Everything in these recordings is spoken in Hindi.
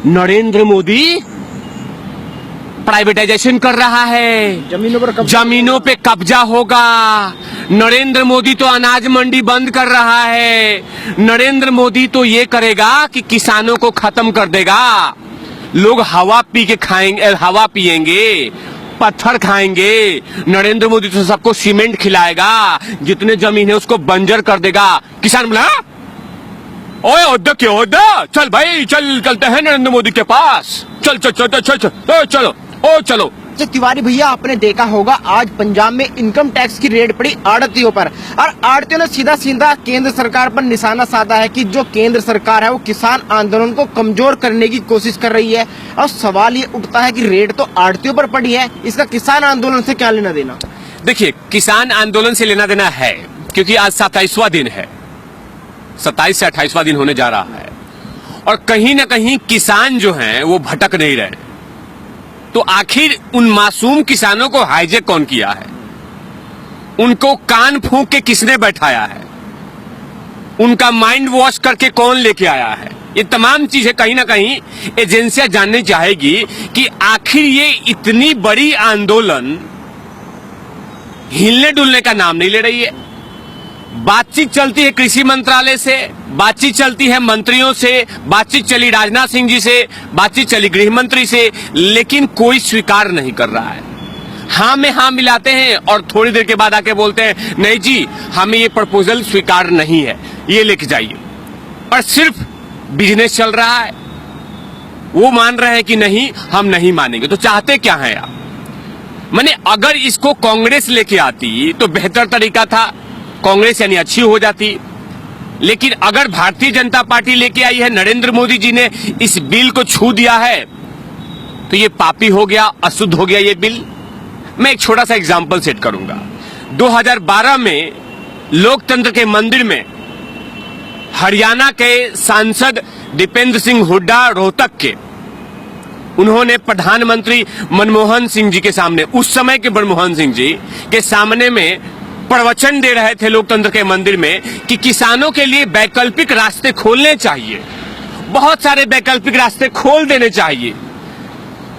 नरेंद्र मोदी प्राइवेटाइजेशन कर रहा है, जमीनों पे कब्जा होगा। नरेंद्र मोदी तो अनाज मंडी बंद कर रहा है। नरेंद्र मोदी तो ये करेगा कि किसानों को खत्म कर देगा। लोग हवा पी के खाएंगे, हवा पिएंगे, पत्थर खाएंगे। नरेंद्र मोदी तो सबको सीमेंट खिलाएगा, जितने जमीन है उसको बंजर कर देगा। किसान बोला ओए ओदा क्यों ओदा, चल भाई चल, चलते हैं नरेंद्र मोदी के पास, चल चल चल चल चल, चल चलो ओ चलो। तिवारी भैया, आपने देखा होगा आज पंजाब में इनकम टैक्स की रेड पड़ी आड़तियों पर, और आड़तियों ने सीधा सीधा केंद्र सरकार पर निशाना साधा है कि जो केंद्र सरकार है वो किसान आंदोलन को कमजोर करने की कोशिश कर रही है। और सवाल ये उठता है कि रेड तो आड़तियों पर पड़ी है, इसका किसान आंदोलन से क्या लेना देना? देखिए, किसान आंदोलन से लेना देना है, क्योंकि आज 27वां दिन है, 27 से 28वां दिन होने जा रहा है, और कहीं ना कहीं किसान जो हैं वो भटक नहीं रहे। तो आखिर उन मासूम किसानों को हाईजैक कौन किया है? उनको कान फूंक के किसने बैठाया है? उनका माइंड वॉश करके कौन लेके आया है? ये तमाम चीजें कहीं ना कहीं एजेंसियां जाननी चाहेगी कि आखिर ये इतनी बड़ी आंदोलन हिलने डुलने का नाम नहीं ले रही है। बातचीत चलती है कृषि मंत्रालय से, बातचीत चलती है मंत्रियों से, बातचीत चली राजनाथ सिंह जी से, बातचीत चली गृह मंत्री से, लेकिन कोई स्वीकार नहीं कर रहा है। हाँ में हाँ मिलाते हैं और थोड़ी देर के बाद आके बोलते हैं नहीं जी, हमें ये प्रपोजल स्वीकार नहीं है, ये लेके जाइए। और सिर्फ बिजनेस चल रहा है, वो मान रहे हैं कि नहीं हम नहीं मानेंगे। तो चाहते क्या है आप? माने अगर इसको कांग्रेस लेके आती तो बेहतर तरीका था, कांग्रेस यानी अच्छी हो जाती। लेकिन अगर भारतीय जनता पार्टी लेके आई है, नरेंद्र मोदी जी ने इस बिल को छू दिया है, तो ये पापी हो गया, अशुद्ध हो गया ये बिल। मैं एक छोटा सा एग्जांपल सेट करूंगा। 2012 में लोकतंत्र के मंदिर में हरियाणा के सांसद दीपेंद्र सिंह हुड्डा रोहतक के, उन्होंने प्रधानमंत्री मनमोहन सिंह जी के सामने, उस समय के मनमोहन सिंह जी के सामने में प्रवचन दे रहे थे लोकतंत्र के मंदिर में कि किसानों के लिए वैकल्पिक रास्ते खोलने चाहिए, बहुत सारे वैकल्पिक रास्ते खोल देने चाहिए।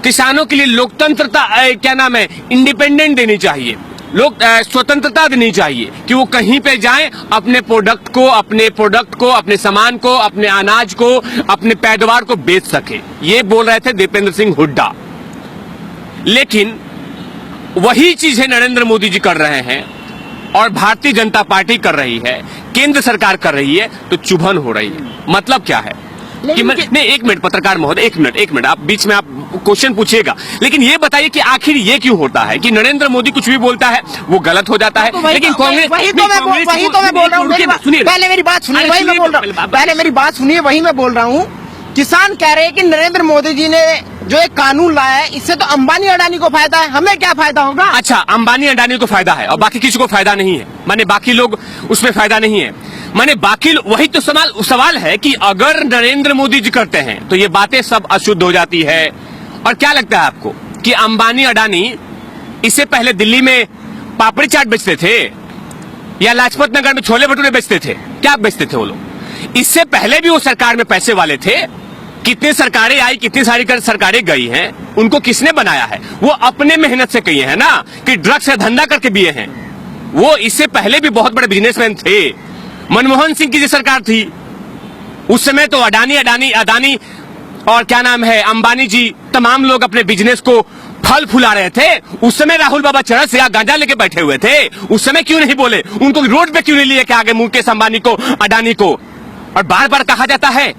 किसानों के लिए लोकतंत्रता क्या नाम है, इंडिपेंडेंट देनी चाहिए, स्वतंत्रता देनी चाहिए कि वो कहीं पे जाएं, अपने प्रोडक्ट को, अपने सामान को, अपने अनाज को, अपने पैदावार को बेच सके। ये बोल रहे थे दीपेंद्र सिंह हुड्डा। लेकिन वही चीजें नरेंद्र मोदी जी कर रहे हैं और भारतीय जनता पार्टी कर रही है, केंद्र सरकार कर रही है, तो चुभन हो रही है। मतलब क्या है कि नहीं, एक मिनट पत्रकार महोदय, एक मिनट, आप बीच में आप क्वेश्चन पूछिएगा, लेकिन ये बताइए कि आखिर ये क्यों होता है कि नरेंद्र मोदी कुछ भी बोलता है वो गलत हो जाता है, लेकिन कांग्रेस, वही तो मैं बोल रहा हूँ। पहले मेरी बात सुनिए, वही मैं बोल रहा हूँ, पहले मेरी बात सुनिए, वही मैं बोल रहा हूँ। किसान कह रहे हैं कि नरेंद्र मोदी जी ने जो एक कानून लाया है, इससे तो अंबानी अडानी को फायदा है, हमें क्या फायदा होगा? अच्छा, अंबानी अडानी को फायदा है और बाकी किसी को फायदा नहीं है, माने बाकी लोग उसमें फायदा नहीं है, माने बाकी, वही तो सवाल है कि अगर नरेंद्र मोदी जी करते हैं तो ये बातें सब अशुद्ध हो जाती है। और क्या लगता है आपको कि अंबानी अडानी इससे पहले दिल्ली में पापड़ी चाट बेचते थे या लाजपत नगर में छोले भटूरे बेचते थे? क्या बेचते थे वो लोग? इससे पहले भी वो सरकार में पैसे वाले थे। कितनी सरकारें आई, कितनी सारी सरकारें गई हैं, उनको किसने बनाया है? वो अपने मेहनत से किए हैं ना, कि ड्रग्स का धंधा करके दिए हैं। वो इससे पहले भी बहुत बड़े बिजनेसमैन थे। मनमोहन सिंह की जो सरकार थी उस समय तो अडानी और क्या नाम है, अंबानी जी, तमाम लोग अपने बिजनेस को फल फुला रहे थे। उस समय राहुल बाबा चरस या गांजा लेके बैठे हुए थे, उस समय क्यों नहीं बोले? उनको रोड पे क्यों नहीं लिए कि आगे मुकेश अंबानी को, अडानी को? और बार बार कहा जाता है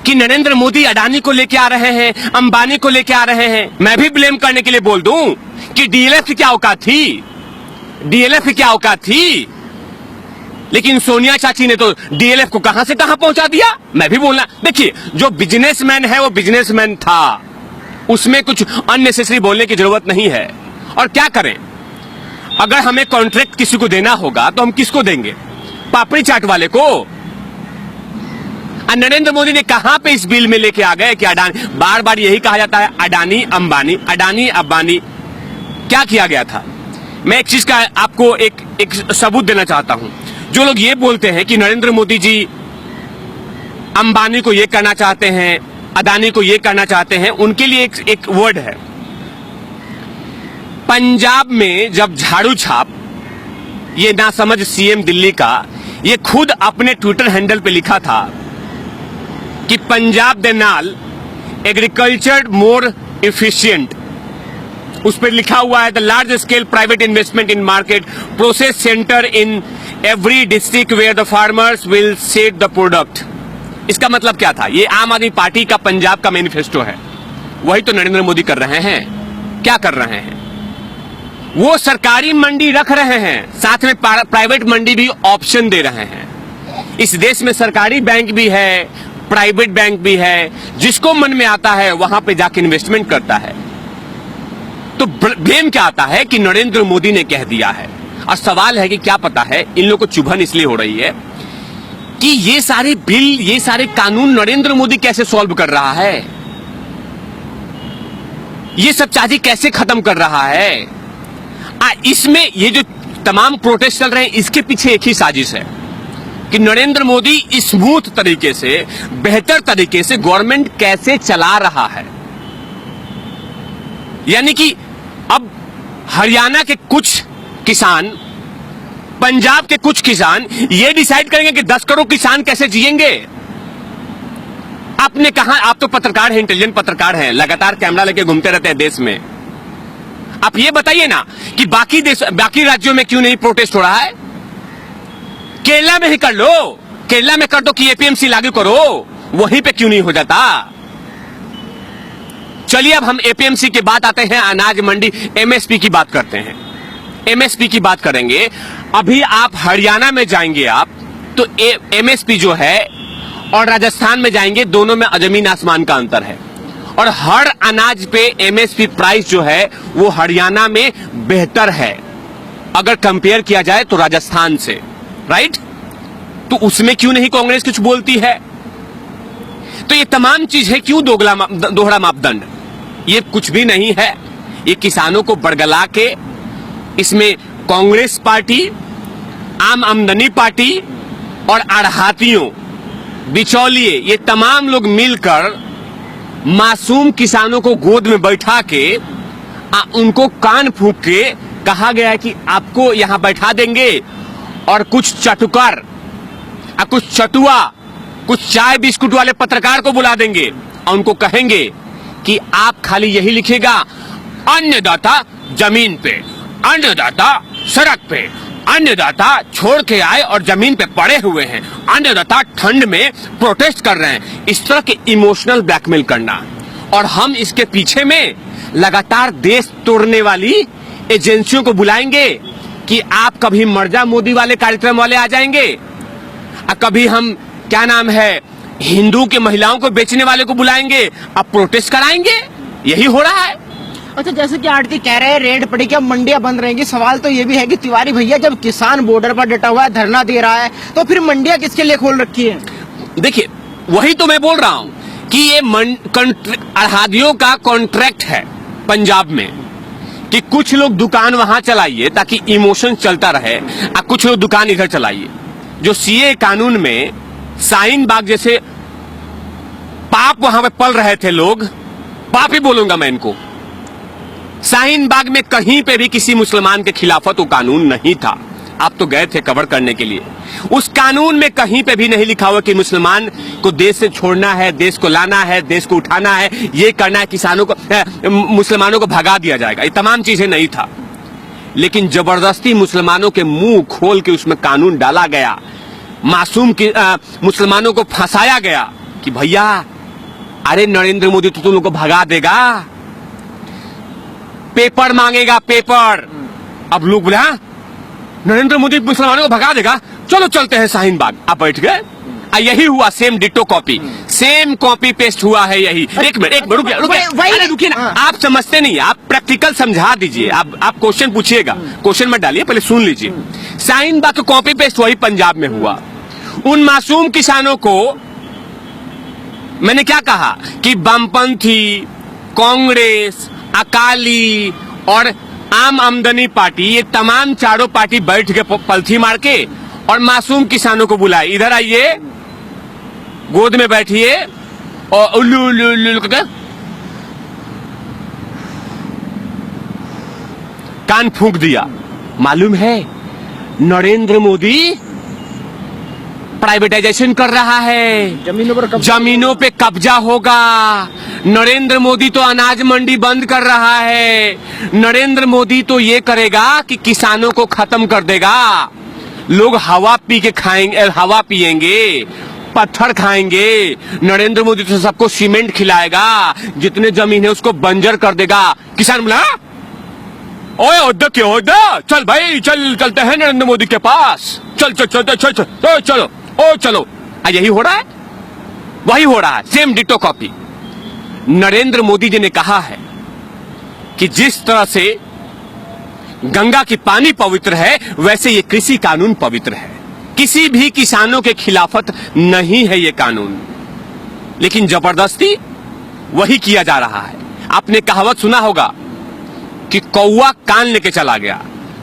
कि नरेंद्र मोदी अडानी को लेके आ रहे हैं, अंबानी को लेके आ रहे हैं। मैं भी ब्लेम करने के लिए बोल दूं कि डीएलएफ की क्या औकात थी, डीएलएफ की क्या औकात थी? लेकिन सोनिया चाची ने तो डीएलएफ को कहां से कहां पहुंचा दिया। मैं भी बोलना, देखिए, जो बिजनेसमैन है वो बिजनेसमैन था, उसमें कुछ अननेसेसरी बोलने की जरूरत नहीं है। और क्या करें, अगर हमें कॉन्ट्रैक्ट किसी को देना होगा तो हम किसको देंगे? पापड़ी चाट वाले को? नरेंद्र मोदी ने कहां पे इस बिल में लेके आ गए कि अडानी, बार बार यही कहा जाता है अडानी अंबानी, अडानी अंबानी। क्या किया गया था? मैं एक चीज का आपको एक सबूत देना चाहता हूं। जो लोग ये बोलते हैं कि नरेंद्र मोदी जी अंबानी को ये करना चाहते हैं, अदानी को ये करना चाहते हैं, उनके लिए एक वर्ड है। पंजाब में जब झाड़ू छाप, ये नासमझ सीएम दिल्ली का, ये खुद अपने ट्विटर हैंडल पे लिखा था कि पंजाब दे नाल एग्रीकल्चर मोर इफिशिएंट। उस पर लिखा हुआ है the large scale private investment in market process center in every district where the farmers will sell the product. इसका मतलब क्या था? ये आम आदमी पार्टी का पंजाब का मैनिफेस्टो है। वही तो नरेंद्र मोदी कर रहे हैं। क्या कर रहे हैं? वो सरकारी मंडी रख रहे हैं, साथ में प्राइवेट मंडी भी ऑप्शन दे रहे हैं। इस देश में सरकारी बैंक भी है, प्राइवेट बैंक भी है, जिसको मन में आता है वहां पे जाके इन्वेस्टमेंट करता है। तो ब्लेम क्या आता है कि नरेंद्र मोदी ने कह दिया है। और सवाल है कि क्या पता है इन लोगों को चुभन इसलिए हो रही है कि ये सारे बिल, ये सारे कानून नरेंद्र मोदी कैसे सॉल्व कर रहा है, ये सब चाची कैसे खत्म कर रहा है। इसमें ये जो तमाम प्रोटेस्ट चल रहे हैं, इसके पीछे एक ही साजिश है कि नरेंद्र मोदी स्मूथ तरीके से, बेहतर तरीके से गवर्नमेंट कैसे चला रहा है। यानी कि अब हरियाणा के कुछ किसान, पंजाब के कुछ किसान ये डिसाइड करेंगे कि 10 करोड़ किसान कैसे जिएंगे। आपने कहा, आप तो पत्रकार हैं, इंटेलिजेंट पत्रकार हैं, लगातार कैमरा लेके घूमते रहते हैं देश में। आप ये बताइए ना कि बाकी राज्यों में क्यों नहीं प्रोटेस्ट हो रहा है? केरला में ही कर लो, केरला में कर दो कि एपीएमसी लागू करो, वहीं पे क्यों नहीं हो जाता? चलिए अब हम एपीएमसी के बाद आते हैं अनाज मंडी, एमएसपी की बात करते हैं। एमएसपी की बात करेंगे। अभी आप हरियाणा में जाएंगे आप तो एमएसपी जो है, और राजस्थान में जाएंगे, दोनों में जमीन आसमान का अंतर है। और हर अनाज पे एमएसपी प्राइस जो है वो हरियाणा में बेहतर है अगर कंपेयर किया जाए तो राजस्थान से, राइट? तो उसमें क्यों नहीं कांग्रेस कुछ बोलती है? तो ये तमाम चीजें क्यों दोहरा मापदंड? ये कुछ भी नहीं है, ये किसानों को बरगला के, इसमें कांग्रेस पार्टी, आम आमदनी पार्टी और आढ़ातियों, बिचौलिए, ये तमाम लोग मिलकर मासूम किसानों को गोद में बैठा के उनको कान फूंक के कहा गया है कि आपको यहां बैठा देंगे और कुछ चटुकार, कुछ चटुआ, कुछ चाय बिस्कुट वाले पत्रकार को बुला देंगे और उनको कहेंगे कि आप खाली यही लिखिएगा, अन्नदाता जमीन पे, अन्नदाता सड़क पे, अन्नदाता छोड़ के आए और जमीन पे पड़े हुए हैं, अन्नदाता ठंड में प्रोटेस्ट कर रहे हैं। इस तरह के इमोशनल ब्लैकमेल करना, और हम इसके पीछे में लगातार देश तोड़ने वाली एजेंसियों को बुलाएंगे कि आप कभी मर्जा मोदी वाले कार्यक्रम वाले आ जाएंगे, कभी हम क्या नाम है हिंदू के महिलाओं को बेचने वाले को बुलाएंगे, अब प्रोटेस्ट कराएंगे। यही हो रहा है। अच्छा, जैसे कि आड़ती कह रहे हैं रेड पड़ी, क्या मंडियां बंद रहेंगी? सवाल तो ये भी है कि तिवारी भैया, जब किसान बॉर्डर पर डटा हुआ है, धरना दे रहा है, तो फिर मंडियां किसके लिए खोल रखी है? देखिए, वही तो मैं बोल रहा हूं कि ये आढ़ातियों का कॉन्ट्रैक्ट है पंजाब में कि कुछ लोग दुकान वहां चलाइए ताकि इमोशन चलता रहे, और कुछ लोग दुकान इधर चलाइए। जो सीए कानून में शाहीन बाग जैसे पाप वहां पे पल रहे थे लोग, पाप ही बोलूंगा मैं इनको। शाहीन बाग में कहीं पे भी किसी मुसलमान के खिलाफत वो कानून नहीं था। आप तो गए थे कवर करने के लिए। उस कानून में कहीं पे भी नहीं लिखा हुआ कि मुसलमान को देश से छोड़ना है, देश को लाना है, देश को उठाना है, ये करना है, किसानों को, मुसलमानों को भगा दिया जाएगा। ये तमाम चीजें नहीं था, लेकिन जबरदस्ती मुसलमानों के मुंह खोल के उसमें कानून डाला गया, मासूम मुसलमानों को फंसाया गया कि भैया अरे नरेंद्र मोदी तो तुम लोग को भगा देगा, पेपर मांगेगा, पेपर। अब लोग बोले नरेंद्र मोदी मुसलमानों को भगा देगा, चलो चलते हैं शाहीन बाग। आप बैठ गए, यही हुआ, same ditto copy, same copy paste हुआ है यही। एक मिनट रुकिए ना, आप समझते नहीं, आप प्रैक्टिकल समझा दीजिए। आप क्वेश्चन पूछिएगा, क्वेश्चन मत डालिए, पहले सुन लीजिए। शाहीन बाग का कॉपी पेस्ट वही पंजाब में हुआ। उन मासूम किसानों को मैंने क्या कहा कि वामपंथी, कांग्रेस, अकाली और आम आमदनी पार्टी, ये तमाम चारों पार्टी बैठ के पलथी मार के और मासूम किसानों को बुलाए, इधर आइए, गोद में बैठिए और उल्लू उल्लू उल्लू करके कान फूंक दिया। मालूम है नरेंद्र मोदी प्राइवेटाइजेशन कर रहा है, जमीनों पे कब्जा होगा। नरेंद्र मोदी तो अनाज मंडी बंद कर रहा है। नरेंद्र मोदी तो ये करेगा कि किसानों को खत्म कर देगा। लोग हवा पी के खाएंगे, हवा पिएंगे, पत्थर खाएंगे। नरेंद्र मोदी तो सबको सीमेंट खिलाएगा, जितने जमीन है उसको बंजर कर देगा। किसान बोला ओए ओदा क्यों ओदा, चल भाई चल, चलते हैं नरेंद्र मोदी के पास, चल चल चल चल चल, चल चलो ओ चलो। यही हो रहा है, वही हो रहा है, same ditto copy. Narendra Modi ji ने कहा है कि जिस तरह से गंगा की पानी पवित्र है, वैसे ये कृषि कानून पवित्र है। किसी भी किसानों के खिलाफत नहीं है ये कानून, लेकिन जबरदस्ती वही किया जा रहा है। आपने कहावत सुना होगा कि कौवा कान लेके चला गया,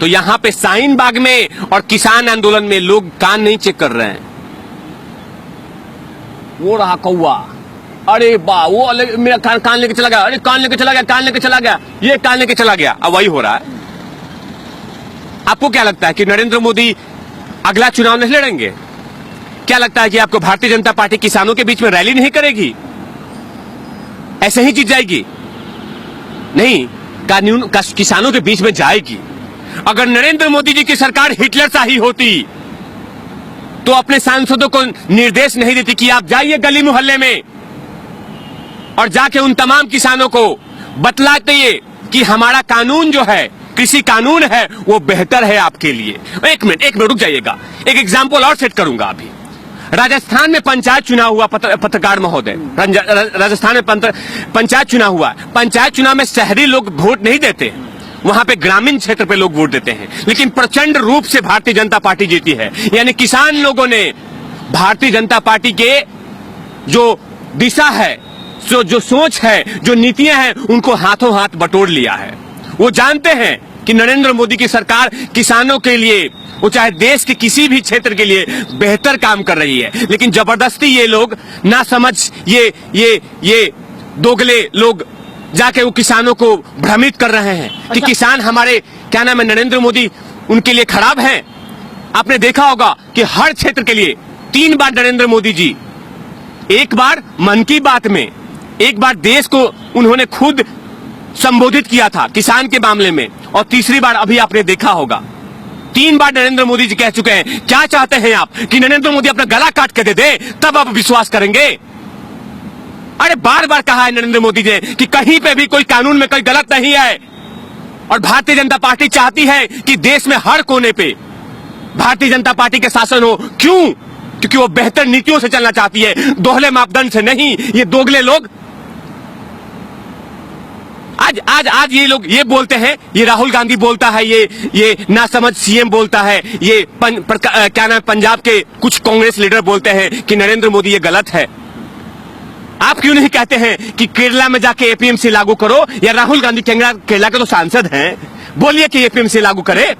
तो यहां पे शाहीन बाग में और किसान आंदोलन में लोग कान नहीं चेक कर रहे हैं। वो रहा कौवा, अरे बा वो मेरा कान लेके चला गया, अरे कान लेके चला गया, कान लेके चला गया, ये कान लेके चला गया। अब वही हो रहा है। आपको क्या लगता है कि नरेंद्र मोदी अगला चुनाव नहीं लड़ेंगे? क्या लगता है कि आपको भारतीय जनता पार्टी किसानों के बीच में रैली नहीं करेगी? ऐसे ही जीत जाएगी? नहीं, कानून किसानों के बीच में जाएगी। अगर नरेंद्र मोदी जी की सरकार हिटलर शाही होती तो अपने सांसदों को निर्देश नहीं देती कि आप जाइए गली मोहल्ले में और जाके उन तमाम किसानों को बतलाते कि हमारा कानून जो है, कृषि कानून है, वो बेहतर है आपके लिए। एक मिनट रुक जाइएगा, एक एग्जाम्पल और सेट करूंगा। अभी राजस्थान में पंचायत चुनाव हुआ, पत्रकार महोदय, राजस्थान में पंचायत चुनाव हुआ। पंचायत चुनाव में शहरी लोग वोट नहीं देते, वहां पे ग्रामीण क्षेत्र पे लोग वोट देते हैं, लेकिन प्रचंड रूप से भारतीय जनता पार्टी जीती है। यानी किसान लोगों ने भारतीय जनता पार्टी के जो दिशा है, जो सोच है, जो नीतियां हैं, उनको हाथों हाथ बटोर लिया है। वो जानते हैं कि नरेंद्र मोदी की सरकार किसानों के लिए, वो चाहे देश के किसी भी क्षेत्र के लिए बेहतर काम कर रही है, लेकिन जबरदस्ती ये लोग ना समझ, ये दोगले लोग जाके वो किसानों को भ्रमित कर रहे हैं कि किसान हमारे, क्या नाम है, नरेंद्र मोदी उनके लिए खराब हैं। आपने देखा होगा कि हर क्षेत्र के लिए 3 बार नरेंद्र मोदी जी, एक बार मन की बात में, एक बार देश को उन्होंने खुद संबोधित किया था किसान के मामले में, और तीसरी बार अभी आपने देखा होगा 3 बार नरेंद्र मोदी जी कह चुके हैं। क्या चाहते हैं आप कि नरेंद्र मोदी अपना गला काट के दे दे, तब आप विश्वास करेंगे? अरे बार बार कहा है नरेंद्र मोदी जी कि कहीं पे भी कोई कानून में कोई गलत नहीं है, और भारतीय जनता पार्टी चाहती है कि देश में हर कोने पे भारतीय जनता पार्टी के शासन हो। क्यों? क्योंकि वो बेहतर नीतियों से चलना चाहती है, दोहरे मापदंड से नहीं। ये दोगले लोग आज ये लोग ये बोलते हैं, ये राहुल गांधी बोलता है, ये नासमझ सीएम बोलता है, ये क्या नाम, पंजाब के कुछ कांग्रेस लीडर बोलते हैं कि नरेंद्र मोदी ये गलत है। आप क्यों नहीं कहते हैं कि केरला में जाके एपीएमसी लागू करो? या राहुल गांधी केरला के तो सांसद हैं, बोलिए कि एपीएमसी लागू करे।